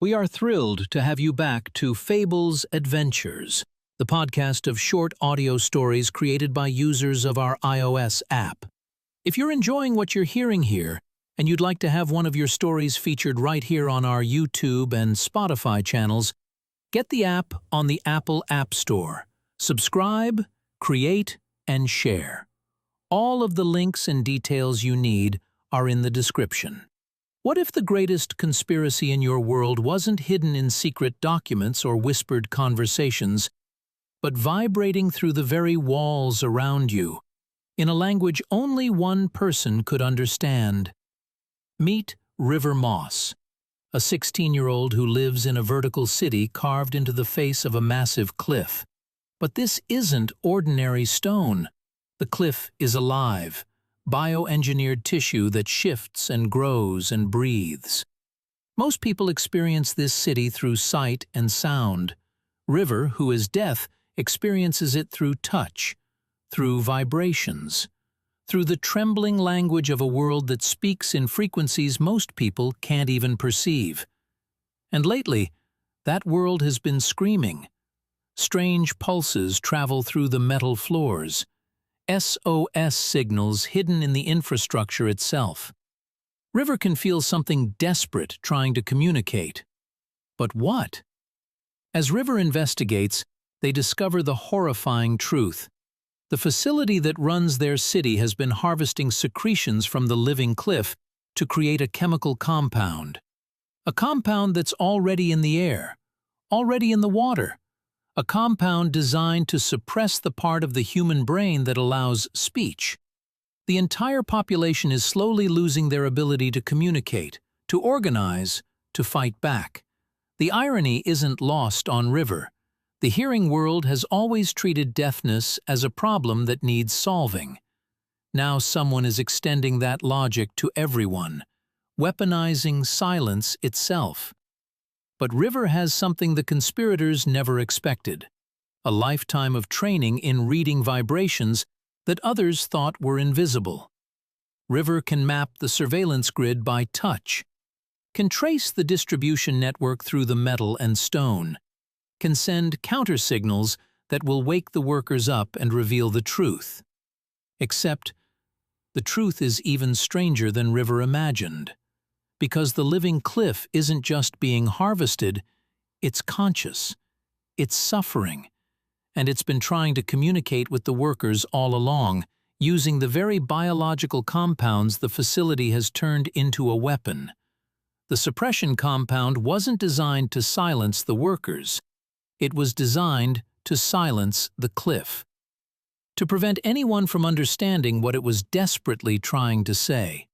We are thrilled to have you back to Fables Adventures, the podcast of short audio stories created by users of our iOS app. If you're enjoying what you're hearing here, and you'd like to have one of your stories featured right here on our YouTube and Spotify channels, get the app on the Apple App Store. Subscribe, create, and share. All of the links and details you need are in the description. What if the greatest conspiracy in your world wasn't hidden in secret documents or whispered conversations, but vibrating through the very walls around you, in a language only one person could understand? Meet River Moss, a 16-year-old who lives in a vertical city carved into the face of a massive cliff. But this isn't ordinary stone. The cliff is alive, bioengineered tissue that shifts and grows and breathes. Most people experience this city through sight and sound. River, who is deaf, experiences it through touch, through vibrations, through the trembling language of a world that speaks in frequencies most people can't even perceive. And lately, that world has been screaming. Strange pulses travel through the metal floors, SOS signals hidden in the infrastructure itself. River can feel something desperate trying to communicate. But what? As River investigates, they discover the horrifying truth. The facility that runs their city has been harvesting secretions from the living cliff to create a chemical compound. A compound that's already in the air, already in the water. A compound designed to suppress the part of the human brain that allows speech. The entire population is slowly losing their ability to communicate, to organize, to fight back. The irony isn't lost on River. The hearing world has always treated deafness as a problem that needs solving. Now someone is extending that logic to everyone, weaponizing silence itself. But River has something the conspirators never expected: a lifetime of training in reading vibrations that others thought were invisible. River can map the surveillance grid by touch, can trace the distribution network through the metal and stone, can send counter-signals that will wake the workers up and reveal the truth. Except, the truth is even stranger than River imagined. Because the living cliff isn't just being harvested, it's conscious, it's suffering, and it's been trying to communicate with the workers all along, using the very biological compounds the facility has turned into a weapon. The suppression compound wasn't designed to silence the workers. It was designed to silence the cliff, to prevent anyone from understanding what it was desperately trying to say.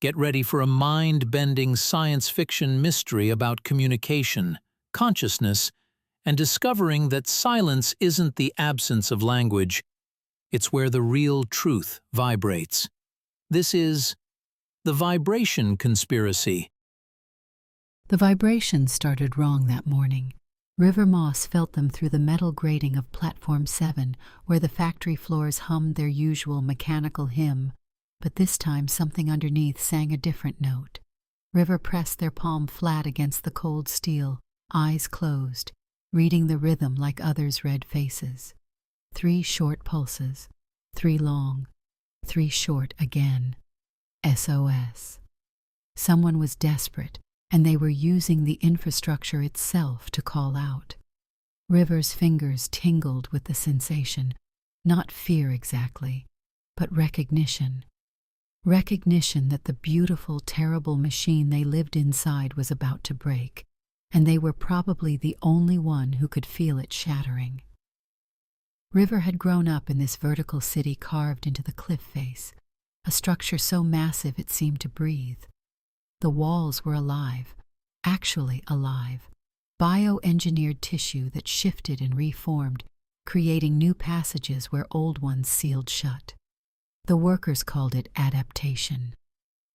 Get ready for a mind-bending science fiction mystery about communication, consciousness, and discovering that silence isn't the absence of language. It's where the real truth vibrates. This is the vibration conspiracy. The vibrations started wrong that morning. River Moss felt them through the metal grating of Platform 7, where the factory floors hummed their usual mechanical hymn. But this time something underneath sang a different note. River pressed their palm flat against the cold steel, eyes closed, reading the rhythm like others' red faces. 3 short pulses, 3 long, 3 short again. SOS. Someone was desperate, and they were using the infrastructure itself to call out. River's fingers tingled with the sensation, not fear exactly, but recognition. Recognition that the beautiful, terrible machine they lived inside was about to break, and they were probably the only one who could feel it shattering. River had grown up in this vertical city carved into the cliff face, a structure so massive it seemed to breathe. The walls were alive, actually alive, bioengineered tissue that shifted and reformed, creating new passages where old ones sealed shut. The workers called it adaptation.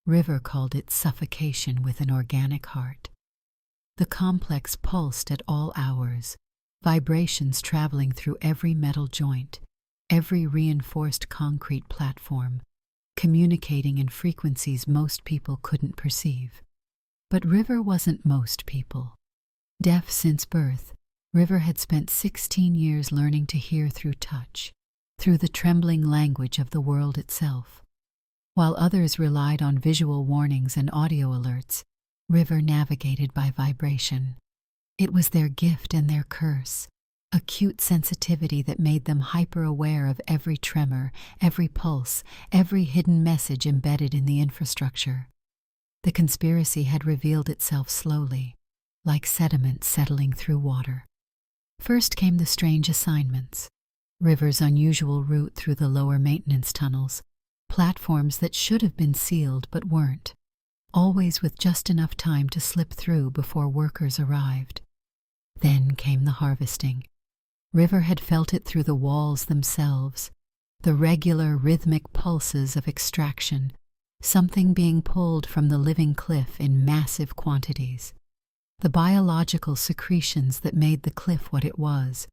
River called it suffocation with an organic heart. The complex pulsed at all hours, vibrations traveling through every metal joint, every reinforced concrete platform, communicating in frequencies most people couldn't perceive. But River wasn't most people. Deaf since birth, River had spent 16 years learning to hear through touch, through the trembling language of the world itself. While others relied on visual warnings and audio alerts, River navigated by vibration. It was their gift and their curse, acute sensitivity that made them hyper-aware of every tremor, every pulse, every hidden message embedded in the infrastructure. The conspiracy had revealed itself slowly, like sediment settling through water. First came the strange assignments. River's unusual route through the lower maintenance tunnels, platforms that should have been sealed but weren't, always with just enough time to slip through before workers arrived. Then came the harvesting. River had felt it through the walls themselves, the regular rhythmic pulses of extraction, something being pulled from the living cliff in massive quantities. The biological secretions that made the cliff what it was,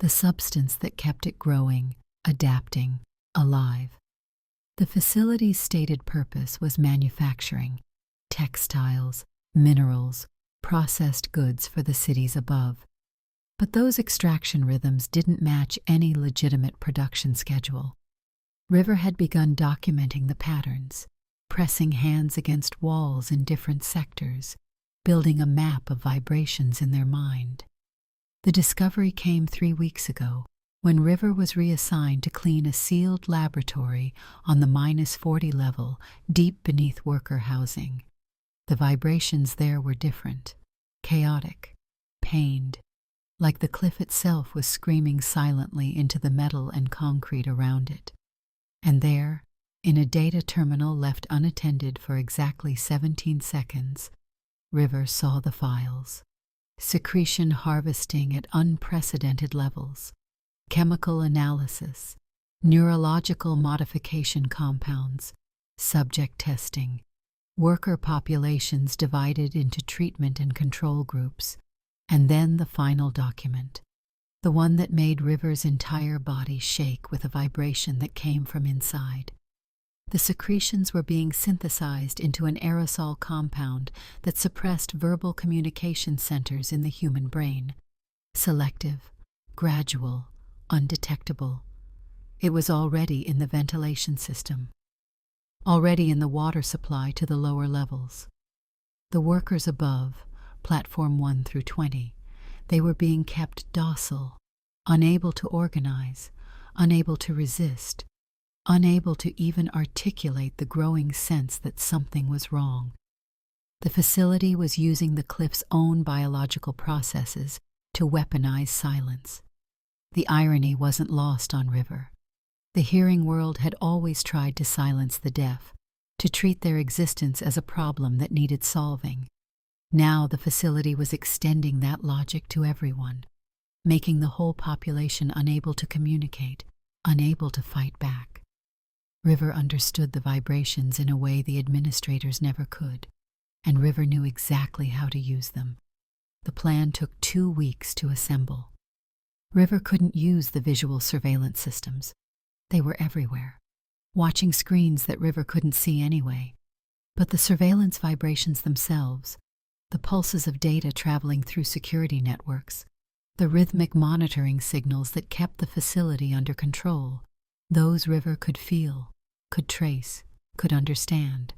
the substance that kept it growing, adapting, alive. The facility's stated purpose was manufacturing, textiles, minerals, processed goods for the cities above. But those extraction rhythms didn't match any legitimate production schedule. River had begun documenting the patterns, pressing hands against walls in different sectors, building a map of vibrations in their mind. The discovery came 3 weeks ago, when River was reassigned to clean a sealed laboratory on the -40 level, deep beneath worker housing. The vibrations there were different, chaotic, pained, like the cliff itself was screaming silently into the metal and concrete around it. And there, in a data terminal left unattended for exactly 17 seconds, River saw the files. Secretion harvesting at unprecedented levels, chemical analysis, neurological modification compounds, subject testing, worker populations divided into treatment and control groups, and then the final document, the one that made River's entire body shake with a vibration that came from inside. The secretions were being synthesized into an aerosol compound that suppressed verbal communication centers in the human brain. Selective, gradual, undetectable. It was already in the ventilation system, already in the water supply to the lower levels. The workers above, platform 1 through 20, they were being kept docile, unable to organize, unable to resist, unable to even articulate the growing sense that something was wrong. The facility was using the cliff's own biological processes to weaponize silence. The irony wasn't lost on River. The hearing world had always tried to silence the deaf, to treat their existence as a problem that needed solving. Now the facility was extending that logic to everyone, making the whole population unable to communicate, unable to fight back. River understood the vibrations in a way the administrators never could, and River knew exactly how to use them. The plan took 2 weeks to assemble. River couldn't use the visual surveillance systems. They were everywhere, watching screens that River couldn't see anyway. But the surveillance vibrations themselves, the pulses of data traveling through security networks, the rhythmic monitoring signals that kept the facility under control, those River could feel, could trace, could understand.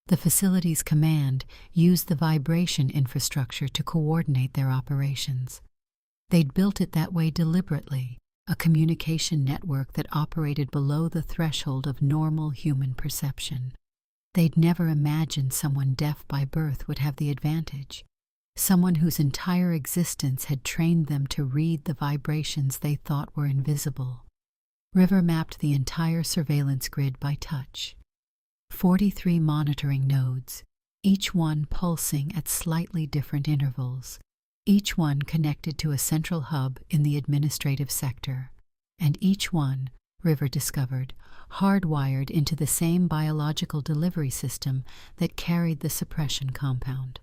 The facility's command used the vibration infrastructure to coordinate their operations. They'd built it that way deliberately, a communication network that operated below the threshold of normal human perception. They'd never imagined someone deaf by birth would have the advantage, someone whose entire existence had trained them to read the vibrations they thought were invisible. River mapped the entire surveillance grid by touch. 43 monitoring nodes, each one pulsing at slightly different intervals, each one connected to a central hub in the administrative sector, and each one, River discovered, hardwired into the same biological delivery system that carried the suppression compound.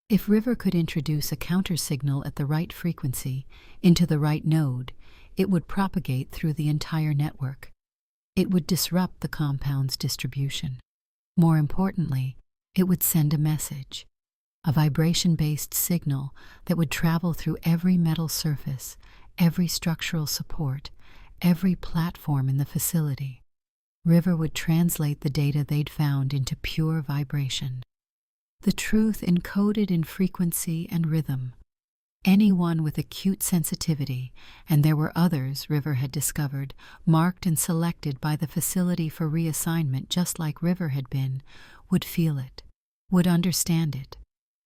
If River could introduce a countersignal at the right frequency into the right node, it would propagate through the entire network. It would disrupt the compound's distribution. More importantly, it would send a message, a vibration-based signal that would travel through every metal surface, every structural support, every platform in the facility. River would translate the data they'd found into pure vibration. The truth encoded in frequency and rhythm. Anyone with acute sensitivity, and there were others, River had discovered, marked and selected by the facility for reassignment just like River had been, would feel it, would understand it,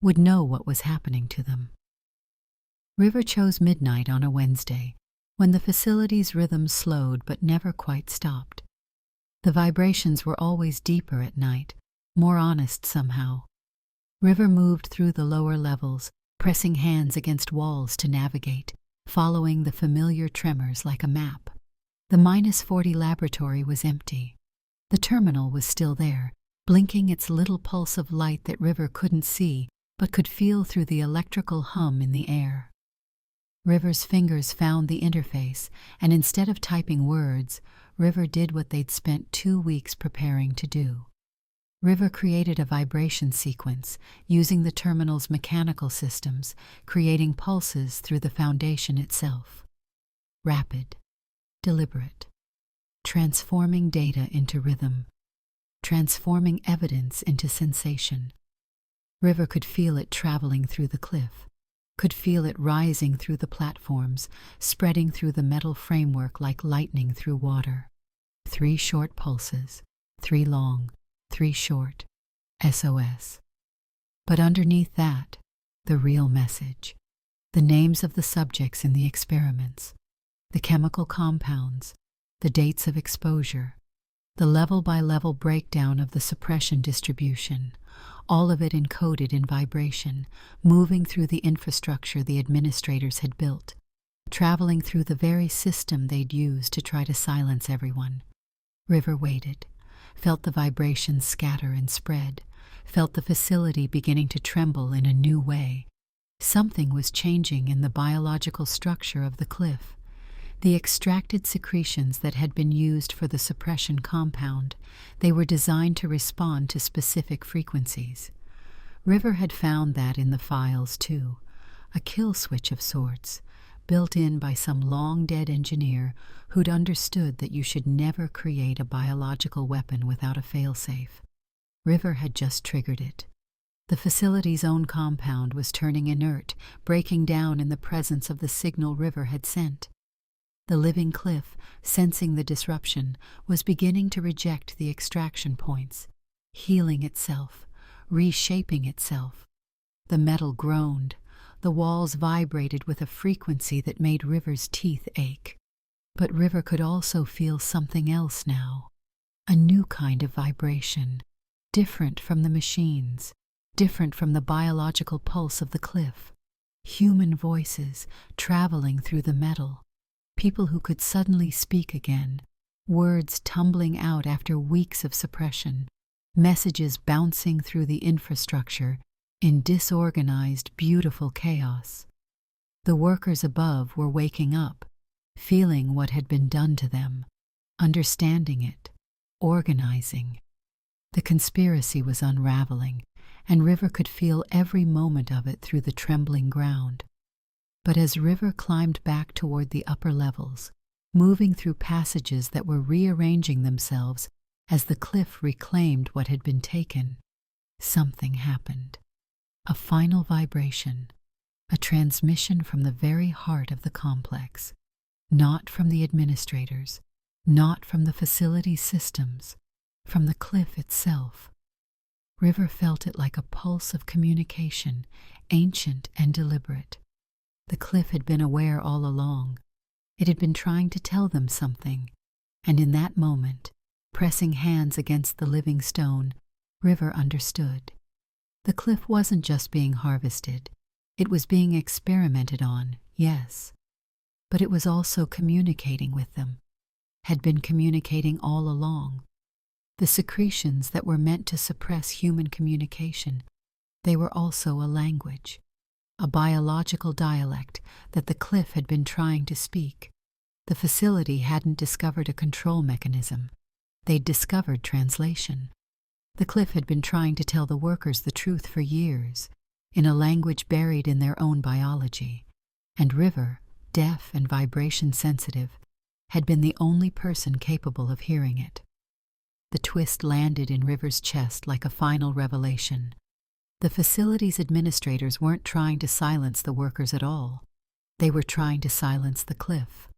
would know what was happening to them. River chose midnight on a Wednesday, when the facility's rhythm slowed but never quite stopped. The vibrations were always deeper at night, more honest somehow. River moved through the lower levels, pressing hands against walls to navigate, following the familiar tremors like a map. The -40 laboratory was empty. The terminal was still there, blinking its little pulse of light that River couldn't see but could feel through the electrical hum in the air. River's fingers found the interface, and instead of typing words, River did what they'd spent 2 weeks preparing to do. River created a vibration sequence using the terminal's mechanical systems, creating pulses through the foundation itself. Rapid, deliberate, transforming data into rhythm, transforming evidence into sensation. River could feel it traveling through the cliff, could feel it rising through the platforms, spreading through the metal framework like lightning through water. 3 short pulses, 3 long, 3 short, SOS. But underneath that, the real message. The names of the subjects in the experiments, the chemical compounds, the dates of exposure, the level-by-level breakdown of the suppression distribution, all of it encoded in vibration, moving through the infrastructure the administrators had built, traveling through the very system they'd used to try to silence everyone. River waited, felt the vibrations scatter and spread, felt the facility beginning to tremble in a new way. Something was changing in the biological structure of the cliff. The extracted secretions that had been used for the suppression compound, they were designed to respond to specific frequencies. River had found that in the files too, a kill switch of sorts, built in by some long-dead engineer who'd understood that you should never create a biological weapon without a failsafe. River had just triggered it. The facility's own compound was turning inert, breaking down in the presence of the signal River had sent. The living cliff, sensing the disruption, was beginning to reject the extraction points, healing itself, reshaping itself. The metal groaned. The walls vibrated with a frequency that made River's teeth ache. But River could also feel something else now. A new kind of vibration, different from the machines, different from the biological pulse of the cliff. Human voices traveling through the metal. People who could suddenly speak again, words tumbling out after weeks of suppression, messages bouncing through the infrastructure in disorganized, beautiful chaos. The workers above were waking up, feeling what had been done to them, understanding it, organizing. The conspiracy was unraveling, and River could feel every moment of it through the trembling ground. But as River climbed back toward the upper levels, moving through passages that were rearranging themselves as the cliff reclaimed what had been taken, something happened. A final vibration, a transmission from the very heart of the complex, not from the administrators, not from the facility systems, from the cliff itself. River felt it like a pulse of communication, ancient and deliberate. The cliff had been aware all along. It had been trying to tell them something, and in that moment, pressing hands against the living stone, River understood. The cliff wasn't just being harvested. It was being experimented on, yes. But it was also communicating with them, had been communicating all along. The secretions that were meant to suppress human communication, they were also a language, a biological dialect that the cliff had been trying to speak. The facility hadn't discovered a control mechanism. They'd discovered translation. The cliff had been trying to tell the workers the truth for years. in a language buried in their own biology, and River, deaf and vibration sensitive, had been the only person capable of hearing it. The twist landed in River's chest like a final revelation. The facility's administrators weren't trying to silence the workers at all. They were trying to silence the cliff.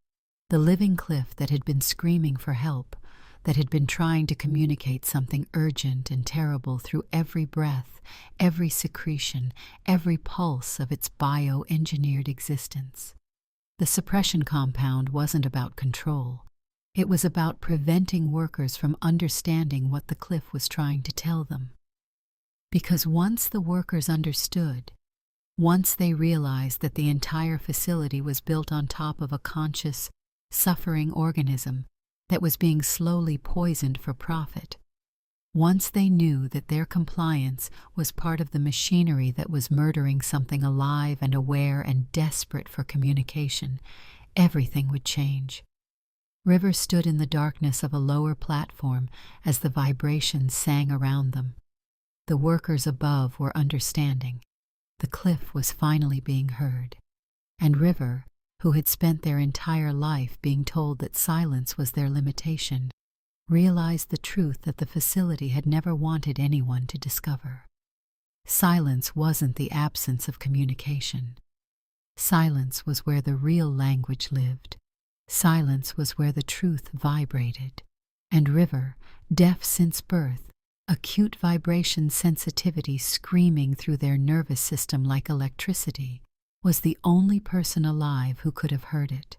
The living cliff that had been screaming for help, that had been trying to communicate something urgent and terrible through every breath, every secretion, every pulse of its bioengineered existence. The suppression compound wasn't about control. It was about preventing workers from understanding what the cliff was trying to tell them. Because once the workers understood, once they realized that the entire facility was built on top of a conscious, suffering organism that was being slowly poisoned for profit, once they knew that their compliance was part of the machinery that was murdering something alive and aware and desperate for communication, everything would change. River stood in the darkness of a lower platform as the vibrations sang around them. The workers above were understanding. The cliff was finally being heard. And River, who had spent their entire life being told that silence was their limitation, realized the truth that the facility had never wanted anyone to discover. Silence wasn't the absence of communication. Silence was where the real language lived. Silence was where the truth vibrated. And River, deaf since birth, acute vibration sensitivity screaming through their nervous system like electricity, was the only person alive who could have heard it.